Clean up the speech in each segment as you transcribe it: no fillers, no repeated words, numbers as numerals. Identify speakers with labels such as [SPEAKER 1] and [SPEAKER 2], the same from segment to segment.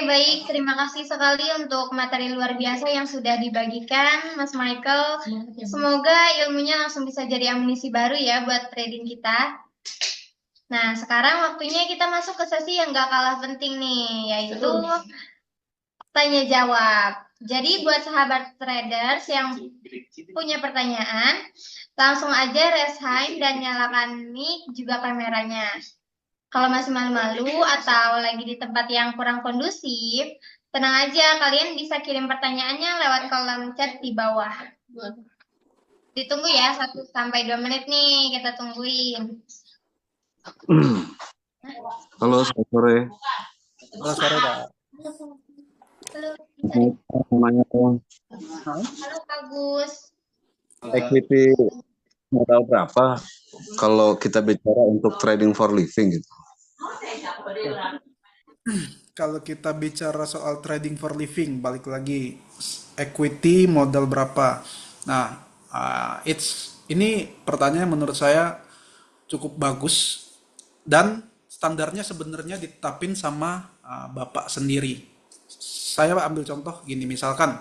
[SPEAKER 1] baik. Terima kasih sekali untuk materi luar biasa yang sudah dibagikan, Mas Michael. Semoga ilmunya langsung bisa jadi amunisi baru ya buat trading kita. Nah, sekarang waktunya kita masuk ke sesi yang gak kalah penting nih, yaitu tanya jawab. Jadi buat sahabat traders yang punya pertanyaan, langsung aja raise hand dan nyalakan mic juga kameranya. Kalau masih malu-malu atau lagi di tempat yang kurang kondusif, tenang aja, kalian bisa kirim pertanyaannya lewat kolom chat di bawah. Ditunggu ya, 1 sampai 2 menit nih, kita tungguin.
[SPEAKER 2] Halo, selamat sore.
[SPEAKER 3] Halo sore, Pak.
[SPEAKER 1] Halo,
[SPEAKER 2] Mau nanya dong,
[SPEAKER 1] halo Pak Gus.
[SPEAKER 2] equity modal berapa kalau kita bicara untuk trading for living gitu?
[SPEAKER 3] Kalau kita bicara soal trading for living, balik lagi equity modal berapa? Nah, ini pertanyaan menurut saya cukup bagus dan standarnya sebenarnya ditetapin sama Bapak sendiri. Saya ambil contoh gini, misalkan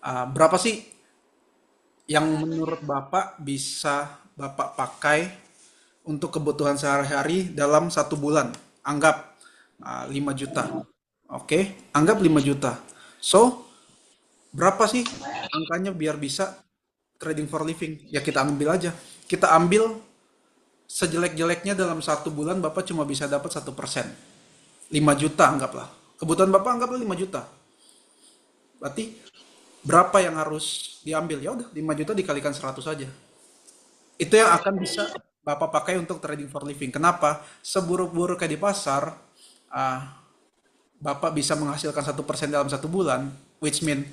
[SPEAKER 3] berapa sih yang menurut Bapak bisa Bapak pakai untuk kebutuhan sehari-hari dalam 1 bulan? Anggap 5 juta. Oke, anggap 5 juta. So, berapa sih angkanya biar bisa trading for living? Ya kita ambil aja. Kita ambil sejelek-jeleknya dalam 1 bulan Bapak cuma bisa dapat 1%. 5 juta anggaplah. Kebutuhan Bapak anggaplah 5 juta. Berarti berapa yang harus diambil? Ya udah 5 juta dikalikan 100 aja. Itu yang akan bisa Bapak pakai untuk trading for living. Kenapa? Seburuk-buruknya di pasar, Bapak bisa menghasilkan 1% dalam 1 bulan, which mean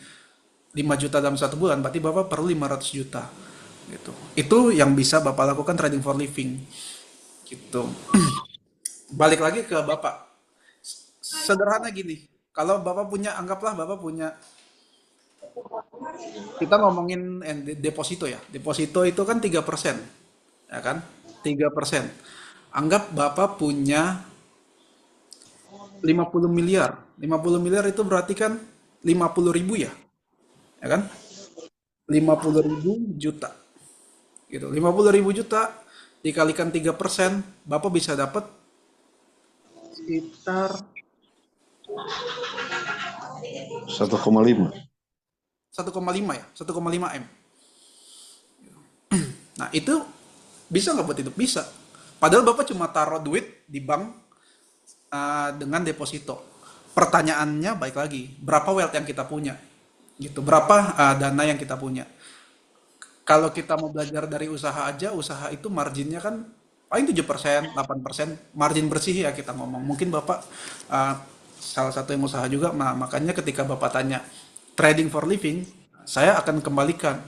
[SPEAKER 3] 5 juta dalam 1 bulan, berarti Bapak perlu 500 juta. Gitu. Itu yang bisa Bapak lakukan trading for living. Gitu. Balik lagi ke Bapak. Sederhana gini, kalau Bapak punya, anggaplah Bapak punya, kita ngomongin deposito ya. Deposito itu kan 3%, ya kan? 3%. Anggap Bapak punya 50 miliar. 50 miliar itu berarti kan 50 ribu ya, ya kan? 50 ribu juta. Gitu. 50 ribu juta dikalikan 3%, Bapak bisa dapat sekitar
[SPEAKER 2] 1,5.
[SPEAKER 3] 1,5 ya, 1,5 M. Nah, itu bisa nggak buat hidup? Bisa. Padahal Bapak cuma taruh duit di bank dengan deposito. Pertanyaannya baik lagi, berapa wealth yang kita punya? Gitu. Berapa dana yang kita punya? Kalau kita mau belajar dari usaha aja, usaha itu marginnya kan paling 7%, 8%, margin bersih ya kita ngomong. Mungkin Bapak salah satu yang usaha juga, makanya ketika Bapak tanya trading for living, saya akan kembalikan.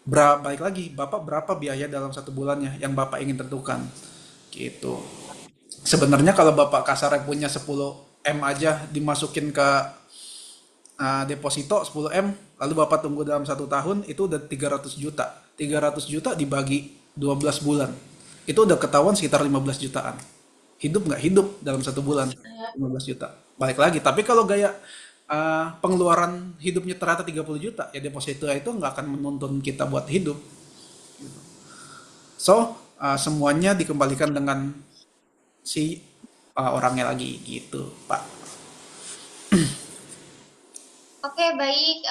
[SPEAKER 3] Baik lagi, Bapak berapa biaya dalam 1 bulannya yang Bapak ingin tentukan. Gitu. Sebenarnya kalau Bapak kasarnya punya 10 M aja dimasukin ke deposito 10 M, lalu Bapak tunggu dalam 1 tahun, itu udah 300 juta. 300 juta dibagi 12 bulan. Itu udah ketahuan sekitar 15 jutaan. Hidup nggak hidup dalam 1 bulan? 15 juta. Balik lagi, tapi kalau gaya pengeluaran hidupnya ternyata 30 juta, ya deposito itu nggak akan menuntun kita buat hidup. So, semuanya dikembalikan dengan si orangnya lagi gitu, Pak.
[SPEAKER 1] Oke, baik,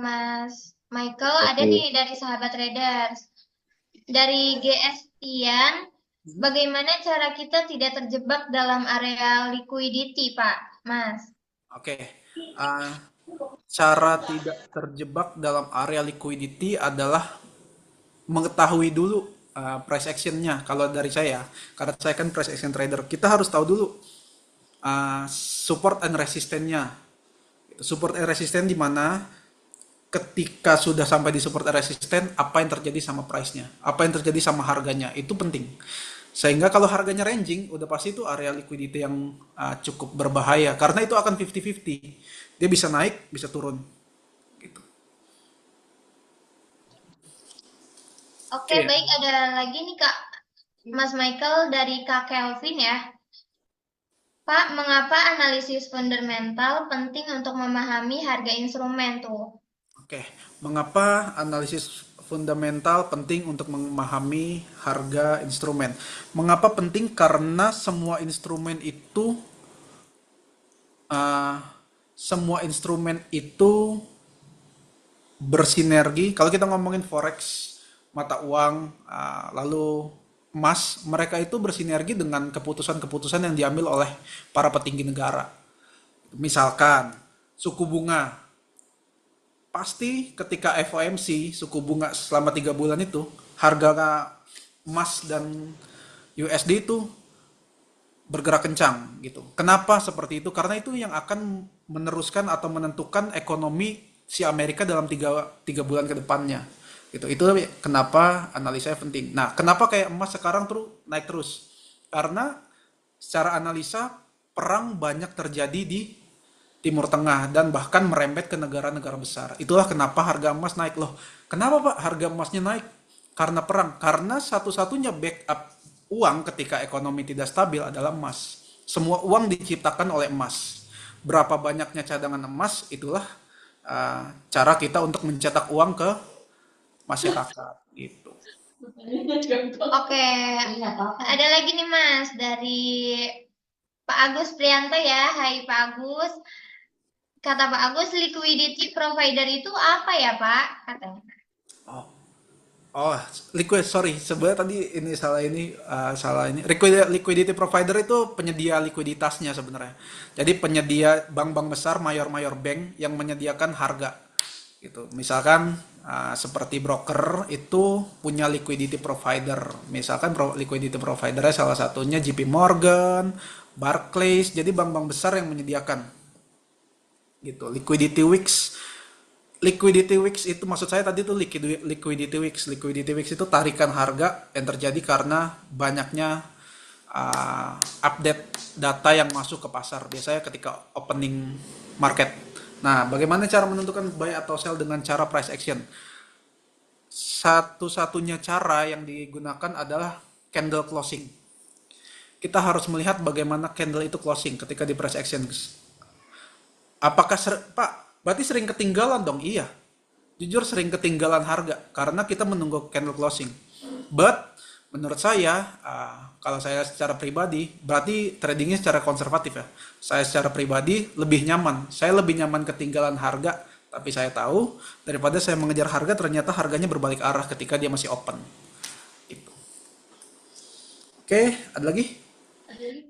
[SPEAKER 1] Mas Michael. Ada
[SPEAKER 2] Oke.
[SPEAKER 1] nih dari sahabat traders. Dari GS Tian, bagaimana cara kita tidak terjebak dalam area liquidity, Pak, Mas?
[SPEAKER 3] Oke. Cara tidak terjebak dalam area liquidity adalah mengetahui dulu price actionnya. Kalau dari saya, karena saya kan price action trader, kita harus tahu dulu support and resistennya. Support and resisten di mana ketika sudah sampai di support and resisten, apa yang terjadi sama price-nya, apa yang terjadi sama harganya, itu penting. Sehingga kalau harganya ranging, udah pasti itu area liquidity yang cukup berbahaya, karena itu akan 50-50. Dia bisa naik, bisa turun. Gitu.
[SPEAKER 1] Oke, baik, ada lagi nih Kak Mas Michael dari Kak Kelvin ya. Pak, mengapa analisis fundamental penting untuk memahami harga instrumen tuh?
[SPEAKER 3] Oke, mengapa analisis fundamental penting untuk memahami harga instrumen? Mengapa penting? Karena uh, semua instrumen itu bersinergi. Kalau kita ngomongin forex, mata uang, lalu emas, mereka itu bersinergi dengan keputusan-keputusan yang diambil oleh para petinggi negara. Misalkan suku bunga, pasti ketika FOMC suku bunga selama 3 bulan itu harga emas dan USD itu bergerak kencang gitu. Kenapa seperti itu? Karena itu yang akan meneruskan atau menentukan ekonomi si Amerika dalam tiga bulan ke depannya. Gitu. Itu kenapa analisanya penting. Nah, kenapa kayak emas sekarang terus naik terus? Karena secara analisa perang banyak terjadi di Timur Tengah dan bahkan merembet ke negara-negara besar. Itulah kenapa harga emas naik loh. Kenapa Pak harga emasnya naik? Karena perang. Karena satu-satunya backup uang ketika ekonomi tidak stabil adalah emas. Semua uang diciptakan oleh emas. Berapa banyaknya cadangan emas, itulah cara kita untuk mencetak uang ke masyarakat gitu.
[SPEAKER 1] Oke, ada lagi nih Mas dari Pak Agus Prianto ya. Hai Pak Agus. Kata Pak Agus, liquidity provider itu apa ya Pak? Katanya.
[SPEAKER 3] Oh, oh, sorry, sebenarnya tadi ini salah ini. Liquidity provider itu penyedia likuiditasnya sebenarnya. Jadi penyedia bank-bank besar, mayor-mayor bank yang menyediakan harga gitu. Misalkan seperti broker itu punya liquidity provider. Misalkan liquidity providernya salah satunya JP Morgan, Barclays. Jadi bank-bank besar yang menyediakan gitu. Liquidity Wicks itu maksud saya tadi tuh Liquidity Wicks. Liquidity Wicks itu tarikan harga yang terjadi karena banyaknya update data yang masuk ke pasar. Biasanya ketika opening market. Nah, bagaimana cara menentukan buy atau sell dengan cara price action? Satu-satunya cara yang digunakan adalah candle closing. Kita harus melihat bagaimana candle itu closing ketika di price action. Apakah Pak, berarti sering ketinggalan dong? Iya. Jujur sering ketinggalan harga karena kita menunggu candle closing. But menurut saya, kalau saya secara pribadi, berarti tradingnya secara konservatif ya. Saya secara pribadi lebih nyaman. Saya lebih nyaman ketinggalan harga, tapi saya tahu daripada saya mengejar harga ternyata harganya berbalik arah ketika dia masih open. Itu. Oke, ada lagi?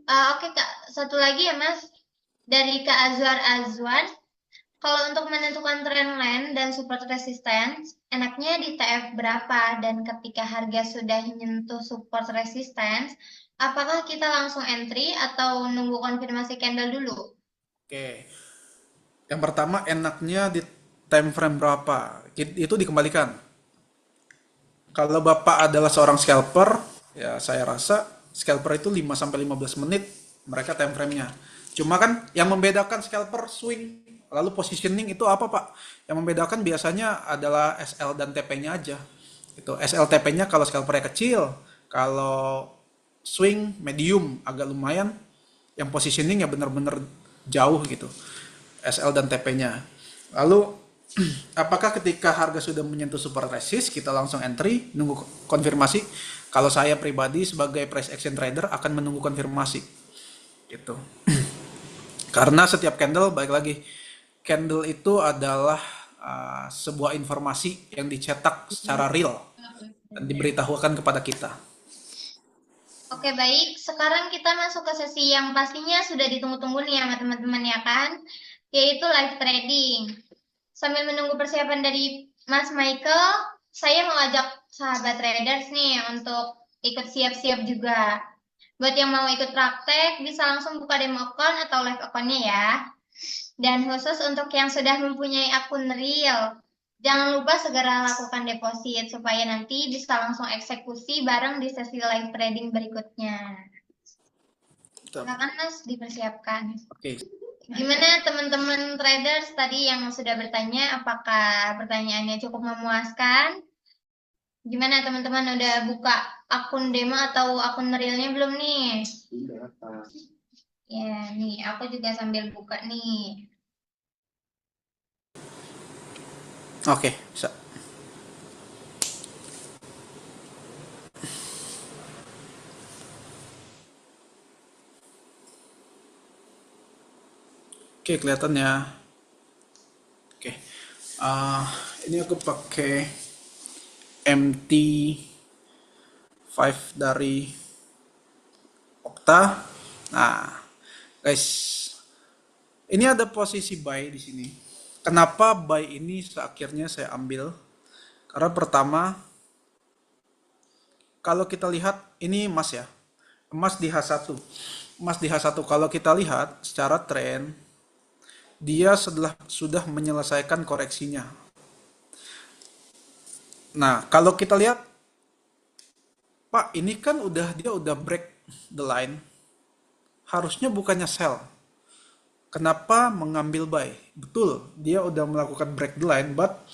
[SPEAKER 1] Oke Kak, satu lagi ya Mas. Dari Kak Azwan, kalau untuk menentukan trendline dan support resistance, enaknya di TF berapa? Dan ketika harga sudah menyentuh support resistance, apakah kita langsung entry atau nunggu konfirmasi candle dulu?
[SPEAKER 3] Oke. Yang pertama enaknya di time frame berapa? Itu dikembalikan. Kalau Bapak adalah seorang scalper, ya saya rasa scalper itu 5-15 menit mereka time frame-nya. Cuma kan yang membedakan scalper swing lalu positioning itu apa Pak? Yang membedakan biasanya adalah SL dan TP-nya aja. Itu SL TP-nya kalau scalpernya kecil, kalau swing medium agak lumayan, yang positioning ya benar-benar jauh gitu. SL dan TP-nya. Lalu apakah ketika harga sudah menyentuh support resist kita langsung entry nunggu konfirmasi? Kalau saya pribadi sebagai price action trader akan menunggu konfirmasi gitu. Karena setiap candle, baik lagi, candle itu adalah sebuah informasi yang dicetak secara real dan diberitahukan kepada kita.
[SPEAKER 1] Oke baik, sekarang kita masuk ke sesi yang pastinya sudah ditunggu-tunggu nih sama teman-teman ya kan, yaitu live trading. Sambil menunggu persiapan dari Mas Michael, saya mau ajak sahabat traders nih untuk ikut siap-siap juga. Buat yang mau ikut praktek, bisa langsung buka demo account atau live account-nya ya. Dan khusus untuk yang sudah mempunyai akun real, jangan lupa segera lakukan deposit supaya nanti bisa langsung eksekusi bareng di sesi live trading berikutnya. Silakan Mas, dipersiapkan.
[SPEAKER 3] Oke.
[SPEAKER 1] Gimana teman-teman traders tadi yang sudah bertanya, apakah pertanyaannya cukup memuaskan? Gimana teman-teman udah buka akun demo atau akun realnya belum nih? Ya, nih aku juga sambil buka nih.
[SPEAKER 3] Oke, bisa. Oke, kelihatan ya. Oke. Ah, ini aku pakai MT5 dari Okta. Nah, guys, ini ada posisi buy di sini. Kenapa buy ini akhirnya saya ambil? Karena pertama, kalau kita lihat ini emas ya. Emas di H1. Emas di H1 kalau kita lihat secara tren, dia sudah menyelesaikan koreksinya. Nah, kalau kita lihat, Pak, ini kan dia udah break the line. Harusnya bukannya sell. Kenapa mengambil buy? Betul, dia udah melakukan break the line, but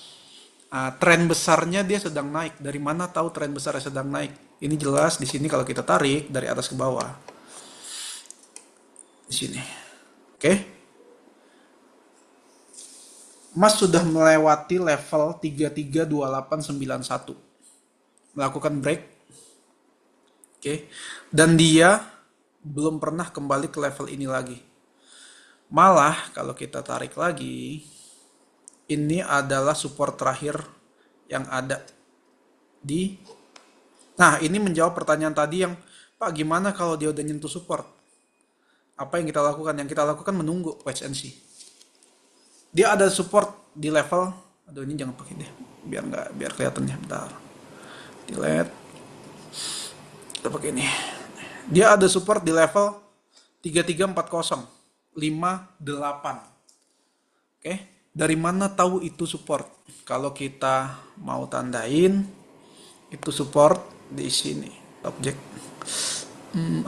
[SPEAKER 3] tren besarnya dia sedang naik. Dari mana tahu tren besarnya sedang naik? Ini jelas di sini kalau kita tarik dari atas ke bawah. Di sini. Oke. Emas sudah melewati level 332891. Melakukan break. Oke. Dan dia belum pernah kembali ke level ini lagi. Malah kalau kita tarik lagi, ini adalah support terakhir yang ada di. Nah, ini menjawab pertanyaan tadi yang, Pak, gimana kalau dia udah nyentuh support? Apa yang kita lakukan? Yang kita lakukan menunggu wait and see. Dia ada support di level, aduh ini jangan pakai deh, biar kelihatannya, bentar. Delete. Kita pakai ini. Dia ada support di level 3340, 58. Oke, dari mana tahu itu support? Kalau kita mau tandain, itu support di sini, objek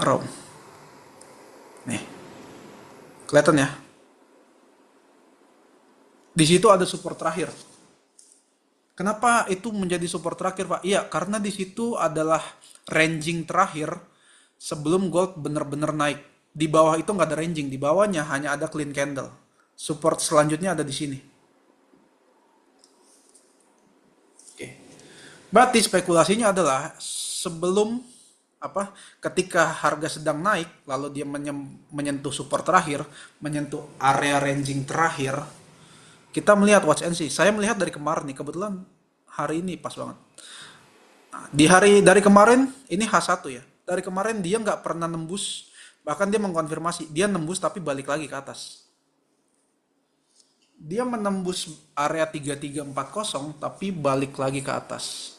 [SPEAKER 3] round. Nih, kelihatan ya? Di situ ada support terakhir. Kenapa itu menjadi support terakhir, Pak? Iya, karena di situ adalah ranging terakhir sebelum gold benar-benar naik. Di bawah itu nggak ada ranging, di bawahnya hanya ada clean candle. Support selanjutnya ada di sini. Oke. Berarti spekulasinya adalah sebelum ketika harga sedang naik, lalu dia menyentuh support terakhir, menyentuh area ranging terakhir, kita melihat watch and see. Saya melihat dari kemarin nih, kebetulan hari ini pas banget. Nah, dari kemarin ini H1 ya. Dari kemarin dia nggak pernah nembus, bahkan dia mengkonfirmasi, dia nembus tapi balik lagi ke atas. Dia menembus area 3340 tapi balik lagi ke atas.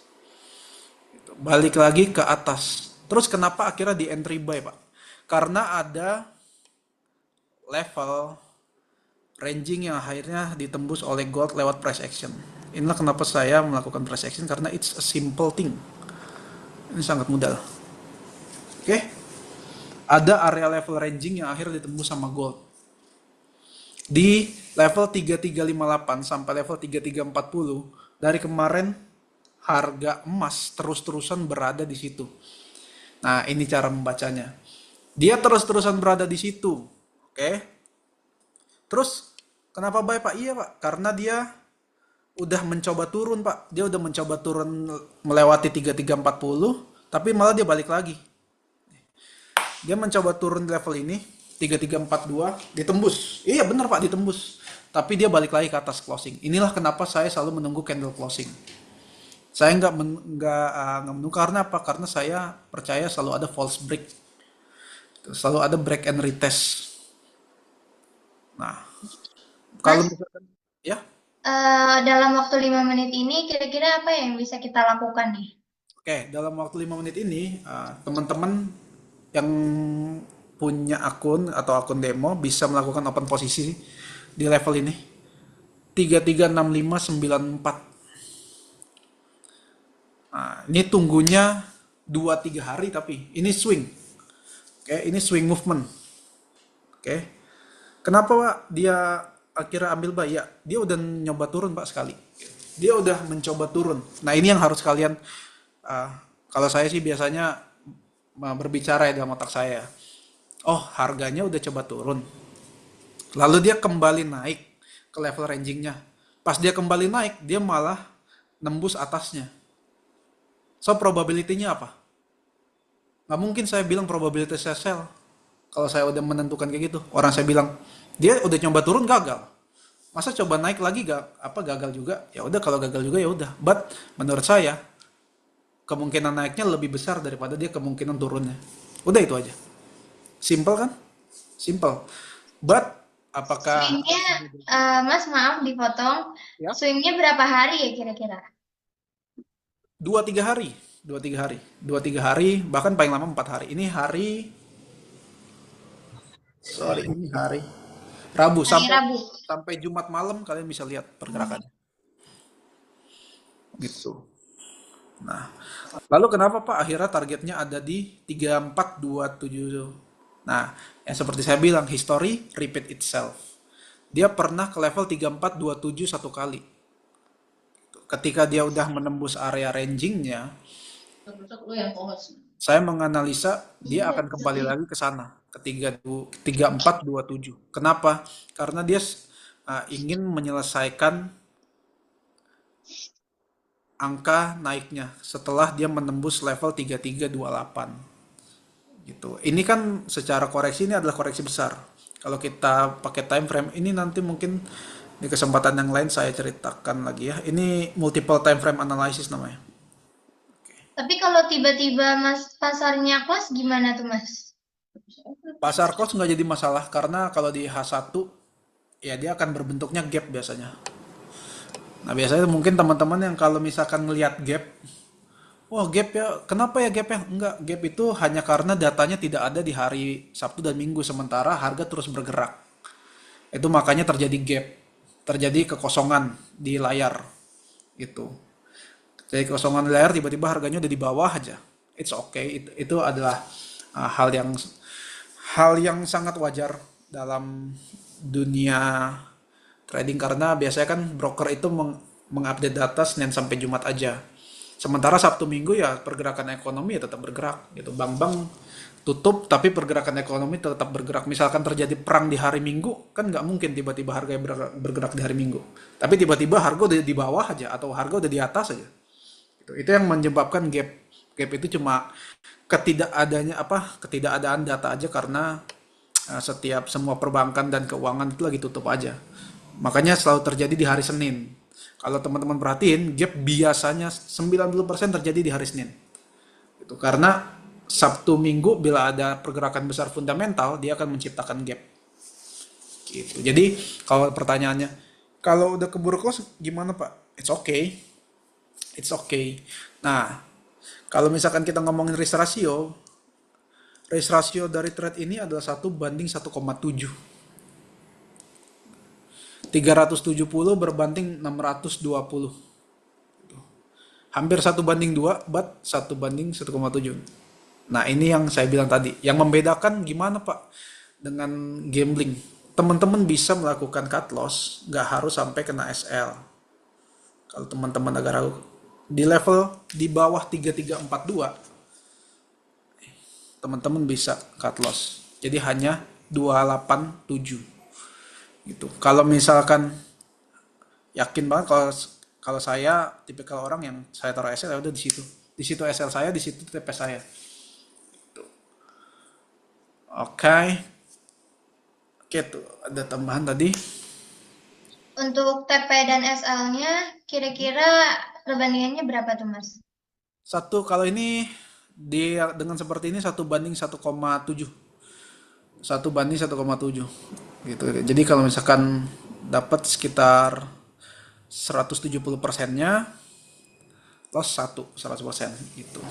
[SPEAKER 3] Balik lagi ke atas. Terus kenapa akhirnya di entry buy, Pak? Karena ada level ranging yang akhirnya ditembus oleh gold lewat price action. Inilah kenapa saya melakukan price action, karena it's a simple thing. Ini sangat mudah. Oke. Ada area level ranging yang akhirnya ditembus sama gold. Di level 3358 sampai level 3340, dari kemarin harga emas terus-terusan berada di situ. Nah, ini cara membacanya. Dia terus-terusan berada di situ. Oke. Terus kenapa buy, Pak? Iya, Pak, karena dia udah mencoba turun, Pak. Dia udah mencoba turun melewati 3340, tapi malah dia balik lagi. Dia mencoba turun di level ini, 3342, ditembus. Iya benar, Pak, ditembus. Tapi dia balik lagi ke atas closing. Inilah kenapa saya selalu menunggu candle closing. Saya nggak menunggu karena apa? Karena saya percaya selalu ada false break. Selalu ada break and retest. Nah, kalau misalkan ya,
[SPEAKER 1] Dalam waktu 5 menit ini kira-kira apa yang bisa kita lakukan nih?
[SPEAKER 3] oke, dalam waktu 5 menit ini teman-teman yang punya akun atau akun demo bisa melakukan open posisi di level ini 336594. Nah, ini tunggunya 2-3 hari, tapi ini swing. Oke, ini swing movement. Oke. Kenapa, Pak, dia akhirnya ambil buy? Ya, dia udah nyoba turun, Pak, sekali. Dia udah mencoba turun. Nah, ini yang harus kalian, kalau saya sih biasanya berbicara ya dalam otak saya. oh harganya udah coba turun. Lalu dia kembali naik ke level rangingnya. Pas dia kembali naik, dia malah nembus atasnya. So probability-nya apa? Nggak mungkin saya bilang probability saya sell. Kalau saya udah menentukan kayak gitu. Orang saya bilang, dia udah coba turun gagal. Masa coba naik lagi gagal juga? Ya udah kalau gagal juga ya udah. But menurut saya kemungkinan naiknya lebih besar daripada dia kemungkinan turunnya. Udah itu aja. Simple kan? Simple. But apakah
[SPEAKER 1] Swingnya, Mas maaf dipotong.
[SPEAKER 3] ya
[SPEAKER 1] Swingnya berapa hari ya kira-kira?
[SPEAKER 3] 2-3 hari, 2-3 hari, bahkan paling lama 4 hari. Ini hari Rabu
[SPEAKER 1] Hari
[SPEAKER 3] sampai
[SPEAKER 1] Rabu.
[SPEAKER 3] sampai Jumat malam kalian bisa lihat pergerakannya gitu. Nah, lalu kenapa Pak akhirnya targetnya ada di 3427? Nah, yang seperti saya bilang, history repeat itself. Dia pernah ke level 3427 satu kali. Ketika dia udah menembus area rangingnya, saya menganalisa dia akan kembali lagi ke sana ke 3427. Kenapa? Karena dia ingin menyelesaikan angka naiknya setelah dia menembus level 3328 gitu. Ini kan secara koreksi ini adalah koreksi besar. Kalau kita pakai time frame ini nanti mungkin di kesempatan yang lain saya ceritakan lagi ya. Ini multiple time frame analysis namanya.
[SPEAKER 1] Tapi kalau tiba-tiba Mas pasarnya close gimana tuh Mas?
[SPEAKER 3] Pasar cost nggak jadi masalah karena kalau di H1 ya dia akan berbentuknya gap biasanya. Nah biasanya mungkin teman-teman yang kalau misalkan ngelihat gap, wah gap ya, kenapa ya gap ya? Enggak, gap itu hanya karena datanya tidak ada di hari Sabtu dan Minggu sementara harga terus bergerak. Itu makanya terjadi gap, terjadi kekosongan di layar gitu. Jadi kekosongan di layar tiba-tiba harganya udah di bawah aja. It's okay, itu adalah hal yang sangat wajar dalam dunia trading karena biasanya kan broker itu mengupdate data Senin sampai Jumat aja. Sementara Sabtu Minggu ya pergerakan ekonomi ya tetap bergerak gitu. Bank-bank tutup tapi pergerakan ekonomi tetap bergerak. Misalkan terjadi perang di hari Minggu kan nggak mungkin tiba-tiba harga bergerak di hari Minggu. Tapi tiba-tiba harga udah di bawah aja atau harga udah di atas aja. Itu yang menyebabkan gap. Gap itu cuma ketidakadaan data aja karena semua perbankan dan keuangan itu lagi tutup aja. Makanya selalu terjadi di hari Senin. Kalau teman-teman perhatiin, gap biasanya 90% terjadi di hari Senin. Itu karena Sabtu Minggu bila ada pergerakan besar fundamental, dia akan menciptakan gap. Gitu. Jadi kalau pertanyaannya, kalau udah keburu close gimana Pak? It's okay. It's okay. Nah, kalau misalkan kita ngomongin risk ratio dari trade ini adalah 1:1,7. 370 berbanding 620. Hampir 1:2, but 1:1,7. Nah, ini yang saya bilang tadi. Yang membedakan gimana Pak dengan gambling? Teman-teman bisa melakukan cut loss, nggak harus sampai kena SL. Kalau teman-teman agak ragu, di level di bawah 3342, teman-teman bisa cut loss. Jadi hanya 287. Gitu. Kalau misalkan yakin banget kalau saya tipikal orang yang saya taruh SL ya udah di situ. Di situ SL saya, di situ TP saya. Gitu. Oke. Oke tuh ada tambahan tadi.
[SPEAKER 1] Untuk TP dan SL-nya kira-kira perbandingannya berapa tuh Mas?
[SPEAKER 3] Kalau ini dengan seperti ini 1:1,7. 1:1,7 gitu. Jadi kalau misalkan dapat sekitar 170%-nya loss 100% gitu.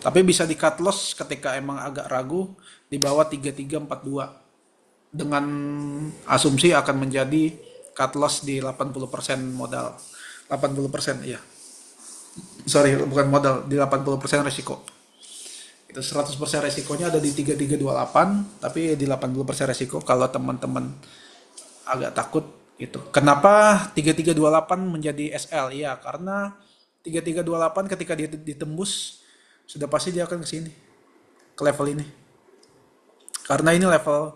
[SPEAKER 3] Tapi bisa di cut loss ketika emang agak ragu di bawah 3342 dengan asumsi akan menjadi cut loss di 80% modal. 80% ya. Sorry, bukan modal, di 80% resiko. Itu 100% resikonya ada di 3328, tapi di 80% resiko kalau teman-teman agak takut gitu. Kenapa 3328 menjadi SL? Ya, karena 3328 ketika dia ditembus sudah pasti dia akan ke sini, ke level ini. Karena ini level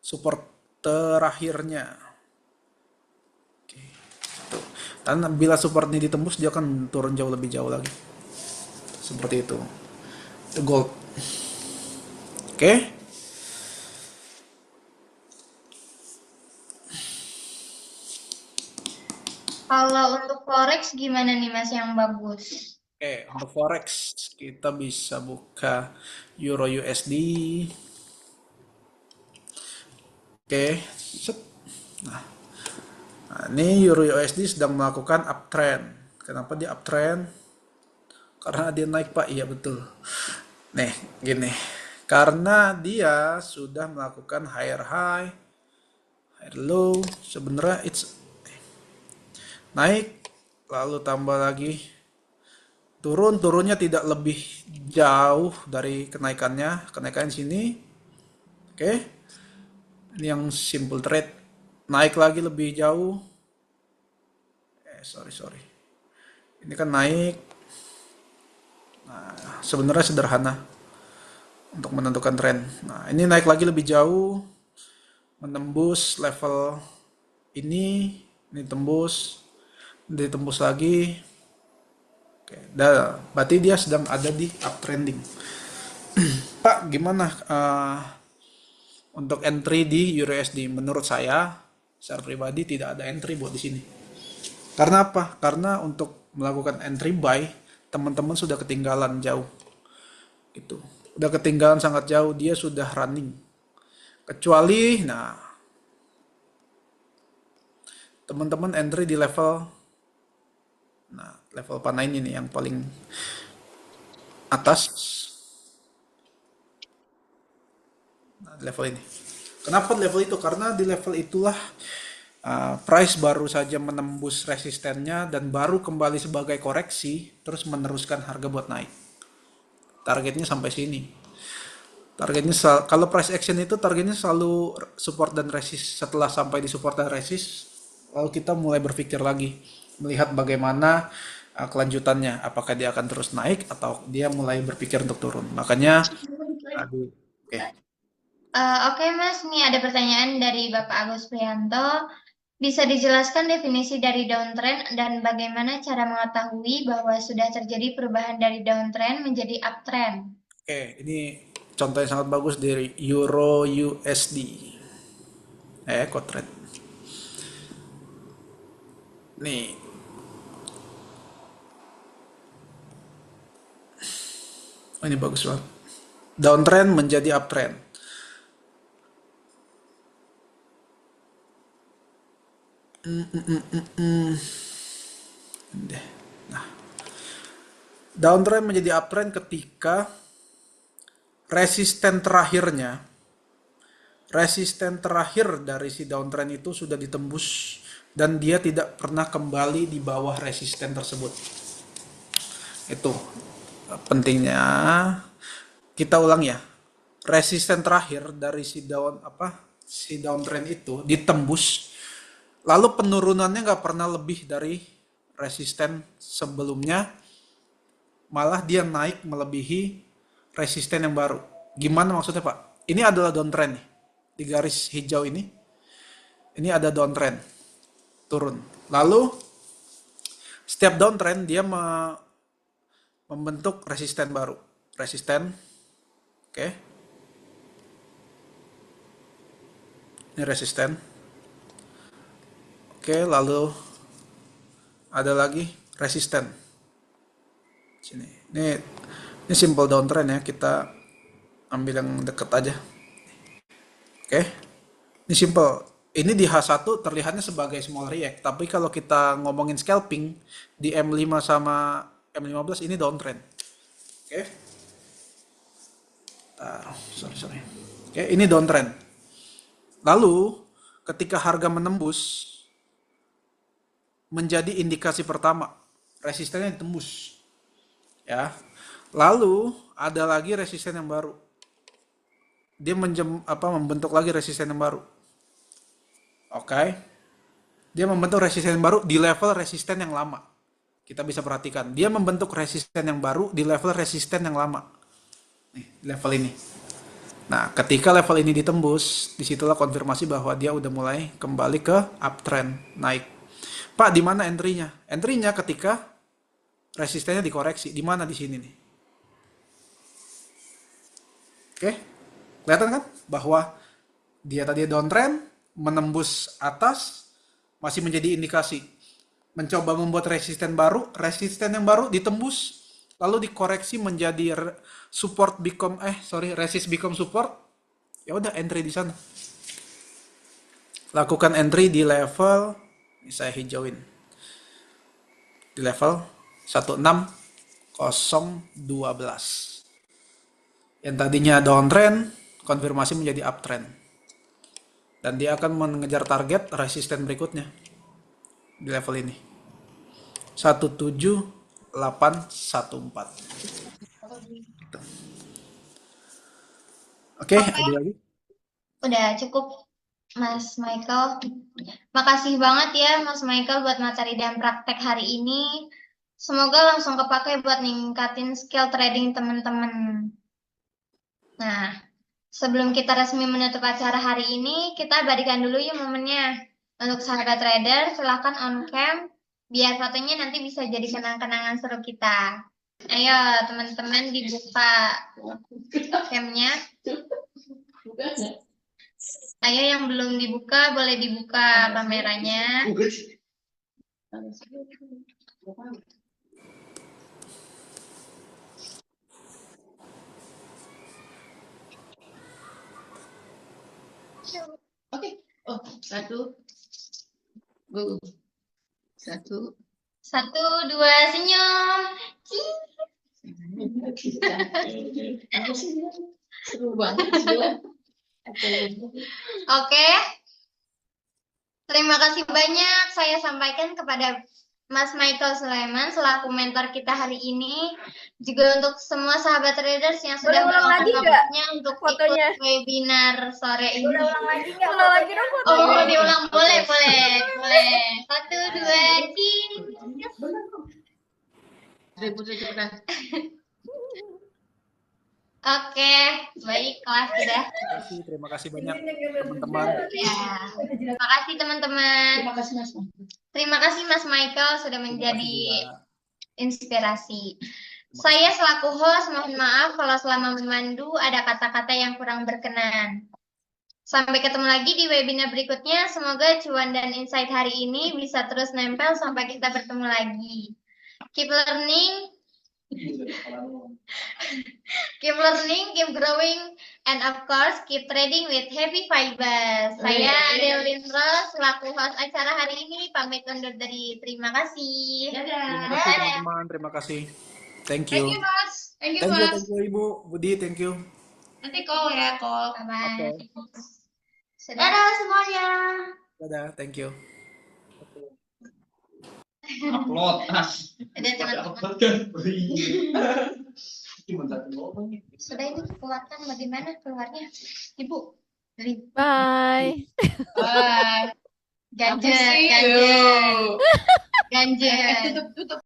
[SPEAKER 3] support terakhirnya. Oke. Dan bila support ini ditembus, dia akan turun jauh lebih jauh lagi. Seperti itu. The gold. Oke.
[SPEAKER 1] Kalau untuk forex gimana nih Mas yang bagus?
[SPEAKER 3] Oke, untuk forex kita bisa buka Euro USD. Oke, set. Nah, ini Euro USD sedang melakukan uptrend. Kenapa dia uptrend? Karena dia naik Pak, iya betul. Nih, gini. Karena dia sudah melakukan higher high, higher low. Sebenarnya it's naik, lalu tambah lagi turunnya tidak lebih jauh dari kenaikannya sini. Oke, ini yang simple trade, naik lagi lebih jauh. Sorry, ini kan naik. Nah, sebenarnya sederhana untuk menentukan tren. Nah, ini naik lagi lebih jauh, menembus level ini tembus, ditembus lagi. Oke, berarti dia sedang ada di uptrending. Pak, gimana untuk entry di EURUSD? Menurut saya, secara pribadi tidak ada entry buat di sini. Karena apa? Karena untuk melakukan entry buy, teman-teman sudah ketinggalan jauh. Gitu. Udah ketinggalan sangat jauh, dia sudah running. Kecuali, nah, teman-teman entry di level, nah, level panah ini nih yang paling atas. Nah, level ini. Kenapa level itu? Karena di level itulah price baru saja menembus resistennya dan baru kembali sebagai koreksi, terus meneruskan harga buat naik. Targetnya sampai sini. Targetnya kalau price action itu targetnya selalu support dan resist. Setelah sampai di support dan resist, lalu kita mulai berpikir lagi, melihat bagaimana kelanjutannya, apakah dia akan terus naik atau dia mulai berpikir untuk turun. Makanya aduh, oke.
[SPEAKER 1] Oke Mas, nih ada pertanyaan dari Bapak Agus Prianto. Bisa dijelaskan definisi dari downtrend dan bagaimana cara mengetahui bahwa sudah terjadi perubahan dari downtrend menjadi uptrend?
[SPEAKER 3] Oke, ini contoh yang sangat bagus dari Euro USD. Quote trade. Nih. Ini bagus banget. Downtrend menjadi uptrend. Nah, downtrend menjadi uptrend ketika resisten terakhir dari si downtrend itu sudah ditembus dan dia tidak pernah kembali di bawah resisten tersebut. Itu pentingnya. Kita ulang ya. Resisten terakhir dari si downtrend itu ditembus, lalu penurunannya nggak pernah lebih dari resisten sebelumnya, malah dia naik melebihi resisten yang baru. Gimana maksudnya Pak? Ini adalah downtrend nih. Di garis hijau ini ada downtrend, turun. Lalu setiap downtrend dia membentuk resisten baru. Resisten, oke. Ini resisten. Oke, lalu ada lagi resisten. Sini. Ini simple downtrend ya, kita ambil yang dekat aja. Oke. Ini simple. Ini di H1 terlihatnya sebagai small react, tapi kalau kita ngomongin scalping di M5 sama M15 ini downtrend. Oke. Sorry. Oke, ini downtrend. Lalu ketika harga menembus menjadi indikasi pertama, resistennya ditembus. Ya. Lalu ada lagi resisten yang baru. Dia membentuk lagi resisten yang baru. Oke. Dia membentuk resisten yang baru di level resisten yang lama. Kita bisa perhatikan, dia membentuk resisten yang baru di level resisten yang lama. Nih, level ini. Nah, ketika level ini ditembus, disitulah konfirmasi bahwa dia udah mulai kembali ke uptrend, naik. Pak, di mana entry-nya? Entry-nya ketika resistennya dikoreksi. Di mana di sini nih? Oke, kelihatan kan? Bahwa dia tadi downtrend, menembus atas, masih menjadi indikasi. Mencoba membuat resisten yang baru ditembus, lalu dikoreksi menjadi resist become support. Ya udah entry di sana. Lakukan entry di level, ini saya hijauin. Di level 16012. Yang tadinya downtrend, konfirmasi menjadi uptrend. Dan dia akan mengejar target resisten berikutnya di level ini. 17814. Oke, ada lagi?
[SPEAKER 1] Udah cukup, Mas Michael. Makasih banget ya Mas Michael buat materi dan praktek hari ini. Semoga langsung kepake buat ningkatin skill trading teman-teman. Nah, sebelum kita resmi menutup acara hari ini, kita abadikan dulu yuk momennya. Untuk sahabat trader, silahkan on cam, biar fotonya nanti bisa jadi kenang-kenangan seru kita. Ayo teman-teman dibuka camnya. Ayo yang belum dibuka, boleh dibuka kameranya.
[SPEAKER 4] Oke. Oh, satu. Go. Satu.
[SPEAKER 1] Satu, dua, senyum. Cing.
[SPEAKER 4] Seru banget sih.
[SPEAKER 1] Oke. Terima kasih banyak saya sampaikan kepada Mas Michael Sulaiman selaku mentor kita hari ini. Juga untuk semua sahabat traders yang sudah
[SPEAKER 5] Boleh ulang lagi
[SPEAKER 1] meluangkan
[SPEAKER 5] nggak
[SPEAKER 1] waktunya untuk
[SPEAKER 5] fotonya?
[SPEAKER 1] ikut webinar sore ini.
[SPEAKER 5] Udah ulang lagi nggak? Ulang lagi dong
[SPEAKER 1] Oh,
[SPEAKER 5] fotonya.
[SPEAKER 1] mau diulang? Boleh, boleh, boleh. Satu, dua, cing.
[SPEAKER 4] Putri cepetan.
[SPEAKER 1] Oke, baiklah sudah.
[SPEAKER 3] Terima kasih banyak teman-teman.
[SPEAKER 1] Ya, terima kasih teman-teman.
[SPEAKER 4] Terima kasih Mas.
[SPEAKER 1] Terima kasih Mas Michael sudah
[SPEAKER 3] Terima
[SPEAKER 1] menjadi
[SPEAKER 3] kasih juga.
[SPEAKER 1] inspirasi. Saya selaku host mohon maaf kalau selama memandu ada kata-kata yang kurang berkenan. Sampai ketemu lagi di webinar berikutnya. Semoga cuan dan insight hari ini bisa terus nempel sampai kita bertemu lagi. Keep learning, keep growing, and of course keep trading with happy vibes. Saya Adeline Rose selaku host acara hari ini pamit undur diri. Terima kasih.
[SPEAKER 3] Terima kasih teman-teman, terima kasih. Thank you.
[SPEAKER 4] Thank you Mas. Thank you
[SPEAKER 3] Thank you,
[SPEAKER 4] Mas.
[SPEAKER 3] thank you Ibu Budi, thank you.
[SPEAKER 4] Nanti call ya, call.
[SPEAKER 1] Bye.
[SPEAKER 3] Oke.
[SPEAKER 1] Dadah semuanya.
[SPEAKER 3] Dadah, thank you.
[SPEAKER 6] Upload
[SPEAKER 1] Udah teman-teman.
[SPEAKER 6] upload kan cuma satu ngomong.
[SPEAKER 1] Sudah ini keluarkan bagaimana keluarnya? Ibu.
[SPEAKER 5] Bye.
[SPEAKER 4] Bye.
[SPEAKER 1] Ganja,
[SPEAKER 4] Apa sih?
[SPEAKER 1] ganja.
[SPEAKER 4] Yo.
[SPEAKER 1] Ganja.
[SPEAKER 4] Tutup.